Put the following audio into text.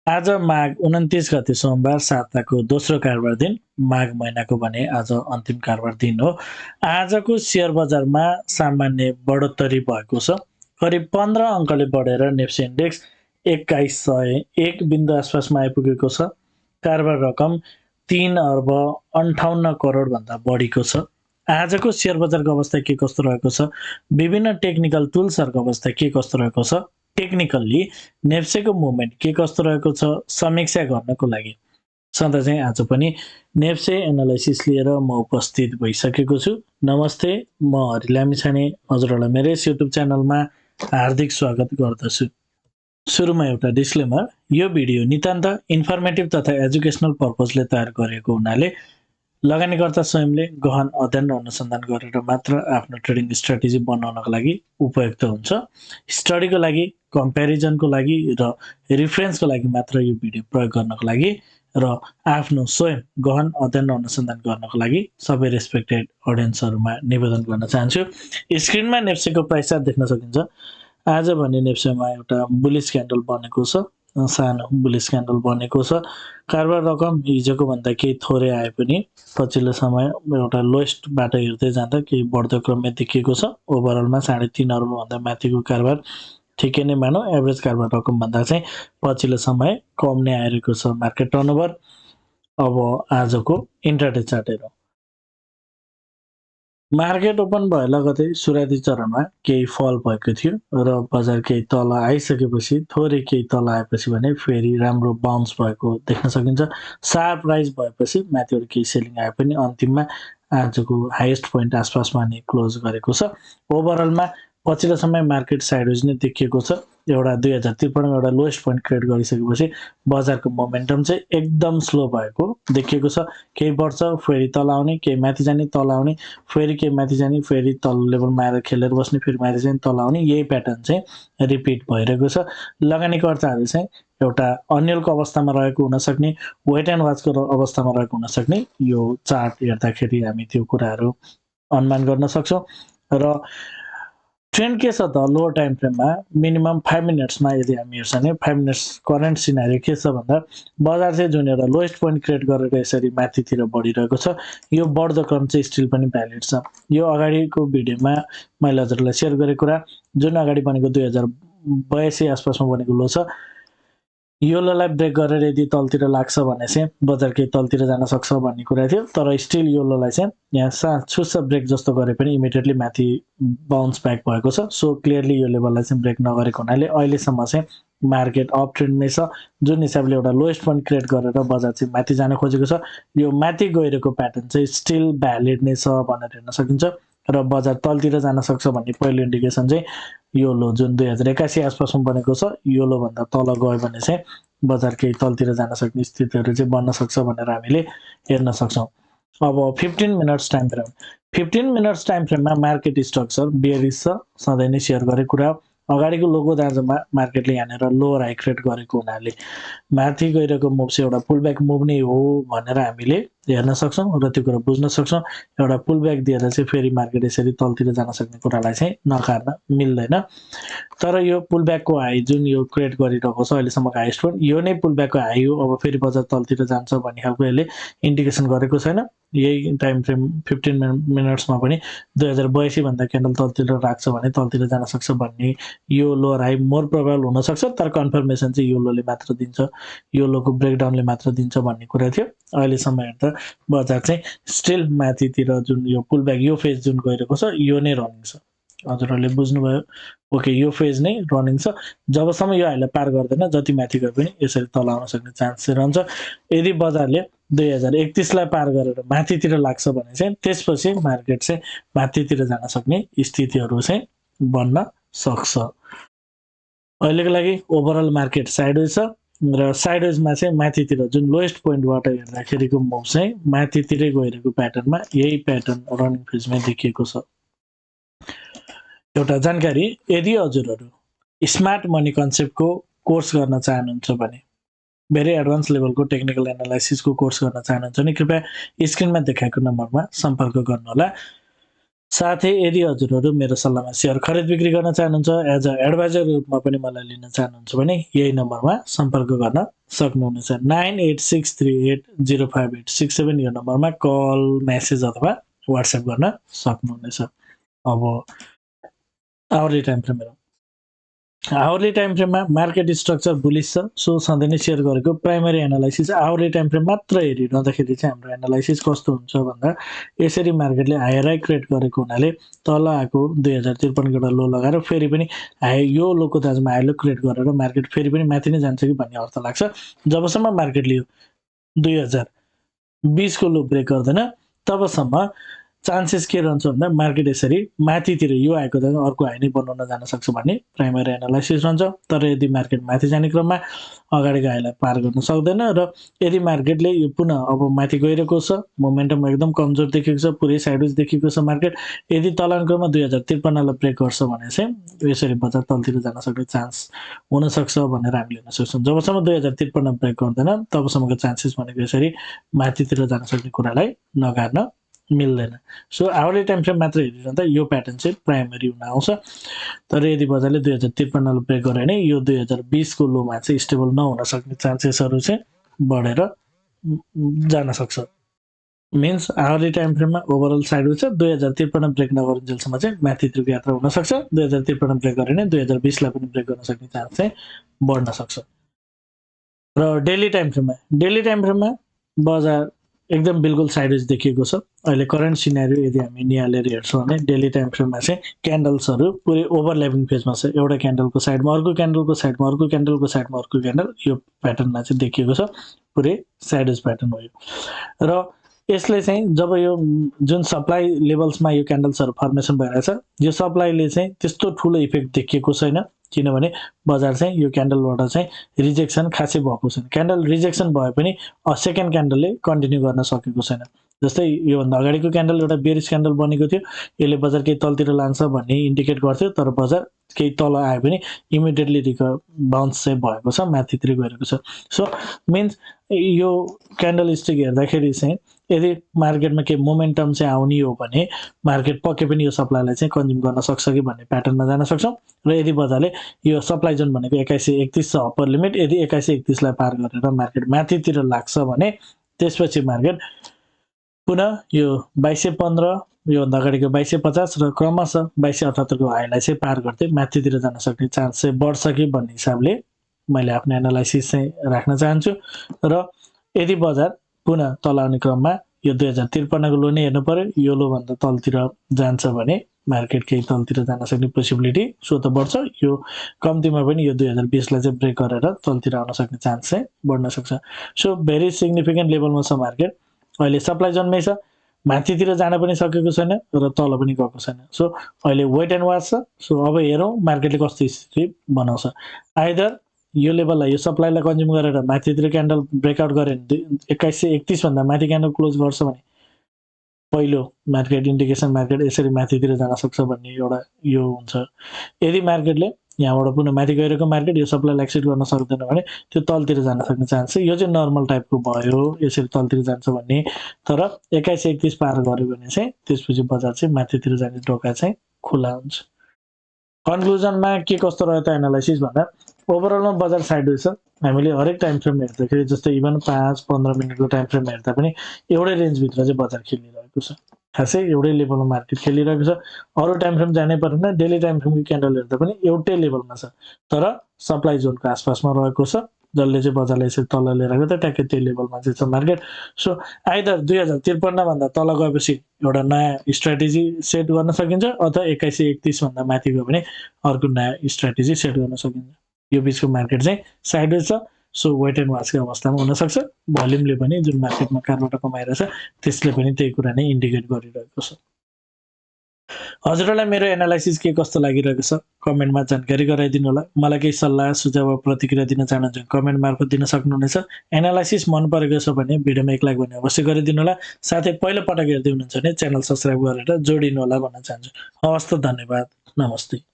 आज माघ 29 गते सोमबार साताको दोस्रो कारोबार दिन माघ महिनाको भने आज अन्तिम कारोबार दिन हो। आजको सेयर बजारमा सामान्य बढोत्तरी भएको छ। करिब 15 अङ्कले बढेर नेप्से इन्डेक्स 2101 बिन्दु आसपासमा आइपुगेको छ। कारोबार रकम 3 अर्ब 58 करोड भन्दा बढीको छ। आजको सेयर बजारको अवस्था के कस्तो रहेको छ, विभिन्न टेक्निकल टुल्सहरूको अवस्था के कस्तो रहेको छ, टेक्निकल्ली नेप्सेको मुभमेन्ट के कस्तो रहेको छ समीक्षा गर्नको लागि सधैँ चाहिँ आज पनि नेप्से एनालाइसिस लिएर म उपस्थित भइसकेको छु। नमस्ते, म हरि लामिछाने हजुरहरूलाई मेरो यस युट्युब च्यानलमा हार्दिक स्वागत गर्दछु। सुरुमा एउटा डिस्क्लेमर, यो भिडियो नितान्त इन्फर्मेटिभ तथा एजुकेसनल पर्पजले तयार गरिएको हुनाले लगानीकर्ता स्वयंले गहन अध्ययन र अनुसन्धान गरेर मात्र आफ्नो ट्रेडिङ स्ट्राटेजी बनाउनको लागि उपयुक्त हुन्छ। स्टडीको लागि, कम्प्यारिजनको लागि र रिफरेन्सको लागि मात्र यो भिडियो प्रयोग गर्नको लागि र आफ्नो स्वयं गहन अध्ययन र अनुसन्धान गर्नको लागि सबै रेस्पेक्टेड अडियन्सहरूमा निवेदन गर्न चाहन्छु। स्क्रिनमा नेप्सेको प्राइस चार्ट देख्न सकिन्छ। आज भने नेप्सेमा एउटा बुलिस क्यान्डल बनेको छ, सानो बुलिस क्यान्डल बनेको छ। कारोबार रकम हिजोको भन्दा केही थोरै आए पनि पछिल्लो समय एउटा लोएस्टबाट हेर्दै जाँदा केही बढ्दो क्रममा देखिएको छ। ओभरअलमा 3.5 अर्बभन्दा माथिको कारोबार ठिकै नै मानौँ। एभरेज कारोबार रकमभन्दा चाहिँ पछिल्लो समय कम नै आइरहेको छ मार्केट टर्नओभर। अब आजको इन्ट्राडे चार्ट हेरौँ। मार्केट ओपन भए लगतै सुरुवाती चरणमा केही फल भएको थियो र बजार केही तल आइसकेपछि थोरै केही तल आएपछि भने फेरि राम्रो बाउन्स भएको देख्न सकिन्छ। सार्प राइज भएपछि माथिबाट केही सेलिङ आए पनि अन्तिममा आजको हाइएस्ट पोइन्ट आसपासमा नै क्लोज गरेको छ। ओभरअलमा पछिल्लो समय मार्केट साइडवेज नै देखिएको छ। एउटा 2053 एउटा लोएस्ट पोइन्ट क्रिएट गरिसकेपछि बजारको मोमेन्टम चाहिँ एकदम स्लो भएको देखिएको छ। केही बढ्छ फेरि तल आउने, केही माथि जाने तल आउने, फेरि केही माथि जाने, फेरि तल लेभलमा आएर खेलेर बस्ने, फेरि माथि जाने तल आउने, यही प्याटर्न चाहिँ रिपिट भइरहेको छ। लगानीकर्ताहरू चाहिँ एउटा अन्यलको अवस्थामा रहेको हुनसक्ने, वेट एन्ड वाचको अवस्थामा रहेको हुनसक्ने, यो चार्ट हेर्दाखेरि हामी त्यो कुराहरू अनुमान गर्न सक्छौँ। र ट्रेन्ड के छ त लोवर टाइम फ्रेममा मिनिमम 5 मिनट्समा यदि हामी हेर्छौँ भने 5 मिनट्स करेन्ट सिनारी के छ भन्दा बजार चाहिँ जुन एउटा लोएस्ट पोइन्ट क्रिएट गरेर यसरी माथितिर बढिरहेको छ, यो बढ्दो क्रम चाहिँ स्टिल पनि भ्यालिड छ। यो अगाडिको भिडियोमा मैले हजुरलाई सेयर गरेको कुरा, जुन अगाडि बनेको 2082 आसपासमा बनेको लो छ, यो लोलाई ब्रेक गरेर यदि तलतिर लाग्छ भने चाहिँ बजार केही तलतिर जान सक्छ भन्ने कुरा थियो। तर स्टिल यो लोलाई चाहिँ यहाँ छुच्च ब्रेक जस्तो गरे पनि इमिडिएटली माथि बाउन्स ब्याक भएको छ। सो क्लियरली यो लेभललाई चाहिँ ब्रेक नगरेको हुनाले अहिलेसम्म चाहिँ मार्केट अप ट्रेन्डमै छ। जुन हिसाबले एउटा लोएस्ट पोइन्ट क्रिएट गरेर बजार चाहिँ माथि जान खोजेको छ, यो माथि गइरहेको प्याटर्न चाहिँ स्टिल भ्यालिड नै छ भनेर हेर्न सकिन्छ। र बजार तलतिर जान सक्छ भन्ने पहिलो इन्डिकेसन चाहिँ यो लो जुन 2081 आसपासमा बनेको छ, यो लोभन्दा तल गयो भने चाहिँ बजार केही तलतिर जान सक्ने स्थितिहरू चाहिँ बन्न सक्छ भनेर हामीले हेर्न सक्छौँ। अब 15 minutes time frame, 15 minutes time फ्रेममा मार्केट स्ट्रक्चर बेयरिश छ, सधैँ नै सेयर गरेको कुरा। अगाडिको लोगो दाँजोमा मार्केटले यहाँनिर लोवर हाई क्रिएट गरेको हुनाले माथि गइरहेको मुभ चाहिँ एउटा पुलब्याक मुभ नै हो भनेर हामीले हेर्न सक्छौँ र त्यो कुरा बुझ्न सक्छौँ। एउटा पुलब्याक दिएर चाहिँ फेरि मार्केट यसरी तलतिर जान सक्ने कुरालाई चाहिँ नकार्न मिल्दैन। तर यो पुलब्याकको हाई जुन यो क्रिएट गरिरहेको छ अहिलेसम्मको हाइएस्ट पोइन्ट, यो नै पुलब्याकको हाई हो। अब फेरि बजार तलतिर जान्छ भन्ने खालको यसले इन्डिकेसन गरेको छैन। यही टाइम फ्रेम 15 मिनट्समा पनि 2082 भन्दा क्यान्डल तलतिर राख्छ भने तलतिर जान सक्छ भन्ने यो लोअर हाई मोर प्रोबेबल हुनसक्छ। तर कन्फर्मेसन चाहिँ यो लोले मात्र दिन्छ, यो लोको ब्रेकडाउनले मात्र दिन्छ भन्ने कुरा थियो। अहिलेसम्म हेर्दा बजार चाहिँ स्टिल माथितिर जुन यो पुलब्याक यो फेज जुन गइरहेको छ यो नै रनिङ छ। हजुरहरूले बुझ्नुभयो? ओके, यो फेज नै रनिङ छ। जबसम्म यो हाइलाई पार गर्दैन जति माथि गए पनि यसरी तल आउन सक्ने चान्स चाहिँ रहन्छ। यदि बजारले 2031 लाई पार गरेर माथितिर लाग्छ भने चाहिँ त्यसपछि मार्केट चाहिँ माथितिर जान सक्ने स्थितिहरू चाहिँ बन्न सक्छ। अहिलेको लागि ओभरअल मार्केट साइडवेज छ र साइडवेजमा चाहिँ माथितिर जुन लोएस्ट पोइन्टबाट हेर्दाखेरिको मुभ चाहिँ माथितिरै गइरहेको प्याटर्नमा यही प्याटर्न रनिङ फेजमै देखिएको छ। एउटा जानकारी, यदि हजुरहरू स्मार्ट मनी कन्सेप्टको कोर्स गर्न चाहनुहुन्छ भने, भेरी एडभान्स लेभलको टेक्निकल एनालाइसिसको कोर्स गर्न चाहनुहुन्छ भने कृपया स्क्रिनमा देखाएको नम्बरमा सम्पर्क गर्नुहोला। साथै यदि हजुरहरू मेरो सल्लाहमा सेयर खरिद बिक्री गर्न चाहनुहुन्छ, एज अ एडभाइजर रूपमा पनि मलाई लिन चाहनुहुन्छ भने यही नम्बरमा सम्पर्क गर्न सक्नुहुनेछ। 9863805867 यो नम्बरमा कल, मेसेज अथवा व्हाट्सएप गर्न सक्नुहुनेछ। अब आवरली टाइम फ्रेम हेरौँ। आवरली टाइम फ्रेममा मार्केट स्ट्रक्चर बुलिस छ। सो सधैँ नै सेयर गरेको primary analysis hourly time frame मात्र हेरिरहँदाखेरि चाहिँ हाम्रो एनालाइसिस कस्तो हुन्छ भन्दा यसरी मार्केटले हायर हाई क्रिएट गरेको हुनाले तल आएको 2053 को लो लगाएर फेरि पनि यो लोको ताजमा हाई लो क्रिएट गरेर मार्केट फेरि पनि माथि नै जान्छ कि भन्ने अर्थ लाग्छ। जबसम्म मार्केटले 2020 को लो ब्रेक गर्दैन तबसम्म चान्सेस के रहन्छ भन्दा मार्केट यसरी माथितिर यो आएको त अर्को हाई नै बनाउन जान सक्छ भन्ने प्राइमरी एनालाइसिस रहन्छ। तर यदि मार्केट माथि जाने क्रममा अगाडिको हाईलाई पार गर्न सक्दैन र यदि मार्केटले यो पुनः अब माथि गइरहेको छ, मोमेन्टम एकदम कमजोर देखिएको छ, पुरै साइडवेज देखिएको छ मार्केट, यदि तलानको क्रममा 2053 लाई ब्रेक गर्छ भने चाहिँ यसरी बजार तलतिर जान सक्ने चान्स हुन सक्छ भनेर हामी लिन सक्छौँ। जबसम्म 2053 ब्रेक गर्दैन तबसम्मको चान्सेस भनेको यसरी माथितिर जान सक्ने कुरालाई नगार्न मिल्दैन। सो आवरली टाइम फ्रेम मात्र हेरिरहँदा यो प्याटर्न चाहिँ प्राइमरी हुन आउँछ। तर यदि बजारले 2053 लाई ब्रेक गर्यो भने यो 2020 को लोमा चाहिँ स्टेबल नहुन सक्ने चान्सेसहरू चाहिँ बढेर जान सक्छ। मिन्स आवरली टाइम फ्रेममा ओभरअल साइडवेज छ। 2053 ब्रेक नगरुन्जेलसम्म चाहिँ माथितिरको यात्रा हुन सक्छ। 2053 ब्रेक गर्यो भने 2020 लाई पनि ब्रेक गर्न सक्ने चान्स चाहिँ बढ्न सक्छ। र डेली टाइम फ्रेममा बजार एकदम बिल्कुल साइडवेज देखिएको छ। अहिले करेन्ट सिनेरियो यदि हामी निहालेर हेर्छौँ भने डेली टाइम फ्रेममा चाहिँ क्यान्डल्सहरू पुरै ओभरल्यापिङ फेजमा छ। एउटा क्यान्डलको साइडमा अर्को क्यान्डलको साइडमा अर्को क्यान्डलको साइडमा अर्को क्यान्डल यो प्याटर्नमा चाहिँ देखिएको छ। पुरै साइडवेज प्याटर्न हो यो। र यसले चाहिँ जब यो जुन सप्लाई लेभल्समा यो क्यान्डल्सहरू फर्मेसन भइरहेछ यो सप्लाईले चाहिँ त्यस्तो ठुलो इफेक्ट देखिएको छैन किनभने बजार चाहिँ यो क्यान्डलबाट चाहिँ रिजेक्सन खासै भएको छैन। क्यान्डल रिजेक्सन भए पनि सेकेन्ड क्यान्डलले कन्टिन्यू गर्न सकेको छैन। जस्तै योभन्दा अगाडिको क्यान्डल एउटा बेरिस क्यान्डल बनेको थियो, यसले बजार केही तलतिर लान्छ भन्ने इन्डिकेट गर्थ्यो, तर बजार केही तल आयो भने इमिडिएटली बाउन्स चाहिँ भएको छ, माथितिर गएको छ। सो मिन्स यो क्यान्डल स्टिक हेर्दाखेरि चाहिँ यदि मार्केटमा केही मोमेन्टम चाहिँ आउने हो भने मार्केट पक्कै पनि यो सप्लाईलाई चाहिँ कन्ज्युम गर्न सक्छ कि भन्ने प्याटर्नमा जान सक्छौँ। र यदि बजारले यो सप्लाई जोन भनेको 2131 छ अप्पर लिमिट, यदि 2131 लाई पार गरेर मार्केट माथितिर लाग्छ भने त्यसपछि मार्केट पुनः यो 2215 योभन्दा अगाडिको 2250 र क्रमशः 2278 को हाईलाई चाहिँ पार गर्दै माथितिर जान सक्ने चान्स चाहिँ बढ्छ कि भन्ने हिसाबले मैले आफ्नो एनालाइसिस चाहिँ राख्न चाहन्छु। र यदि बजार पुनः तल आउने क्रममा यो 2053 को लो नै हेर्नु पर्यो, यो लो भन्दा तलतिर जान्छ भने मार्केट केही तलतिर जान सक्ने पोसिबिलिटी सो त बढ्छ। यो कम्तीमा पनि यो 2020 लाई चाहिँ ब्रेक गरेर तलतिर आउन सक्ने चान्स चाहिँ बढ्न सक्छ। सो भेरी सिग्निफिकेन्ट लेभलमा छ मार्केट। अहिले सप्लाई जोनमै छ, माथितिर जान पनि सकेको छैन र तल पनि गएको छैन। सो अहिले वेट एन्ड वाच छ। सो अब हेरौँ मार्केटले कस्तो स्थिति बनाउँछ। आइदर यो लेभललाई यो सप्लाईलाई कन्ज्युम गरेर माथितिर क्यान्डल ब्रेकआउट गरे भने 2131 भन्दा माथि क्यान्डल क्लोज गर्छ भने पहिलो मार्केट इन्डिकेसन मार्केट यसरी माथितिर जान सक्छ भन्ने एउटा यो हुन्छ। यदि मार्केटले यहाँबाट पुनः माथि गइरहेको मार्केट यो सप्लाईलाई एक्सिड गर्न सक्दैन भने त्यो तलतिर जान सक्ने चान्स छ। यो चाहिँ नर्मल टाइपको भयो, यसरी तलतिर जान्छ भन्ने। तर 2131 पार गर्यो भने चाहिँ त्यसपछि बजार चाहिँ माथितिर जाने ढोका चाहिँ खुला हुन्छ। कन्क्लुजनमा के कस्तो रह्यो त एनालाइसिस भन्दा ओभरअलमा बजार साइडवेज छ। हामीले हरेक टाइम फ्रेम हेर्दाखेरि जस्तै इभन 5-15 मिनटको टाइम फ्रेम हेर्दा पनि एउटै रेन्जभित्र चाहिँ बजार खेलिरहेको छ। खासै एउटै लेभलमा मार्केट खेलिरहेको छ। अरू टाइम फ्रेम जानै परेन, डेली टाइम फ्रेमको क्यान्डल हेर्दा पनि एउटै लेभलमा छ, तर सप्लाई जोनको आसपासमा रहेको छ, जसले चाहिँ बजारलाई यसरी तल लिएर गयो त ट्याक्कै त्यही लेभलमा चाहिँ छ मार्केट। सो आइदर 2053 भन्दा तल गएपछि एउटा नयाँ स्ट्राटेजी सेट गर्न सकिन्छ अथवा 2131 भन्दा माथि गयो भने अर्को नयाँ स्ट्राटेजी सेट गर्न सकिन्छ। यो बिचको मार्केट चाहिँ साइडवेज छ। सो वेट एन्ड वाचको अवस्थामा हुनसक्छ। भोल्युमले पनि जुन मार्केटमा कारबाट कमाइरहेछ त्यसले पनि त्यही कुरा नै इन्डिकेट गरिरहेको छ। हजुरहरूलाई मेरो एनालाइसिस के कस्तो लागिरहेको छ कमेन्टमा जानकारी गराइदिनु होला। मलाई केही सल्लाह सुझाव वा प्रतिक्रिया दिन चाहनुहुन्छ भने कमेन्ट मार्फत दिन सक्नुहुनेछ। एनालाइसिस मन परेको छ भने भिडियोमा एक लाइक भने अवश्य गरिदिनु होला। साथै पहिलो पटक हेर्दै हुनुहुन्छ भने च्यानल सब्स्क्राइब गरेर जोडिनु होला भन्न चाहन्छु। हवस् त, धन्यवाद, नमस्ते।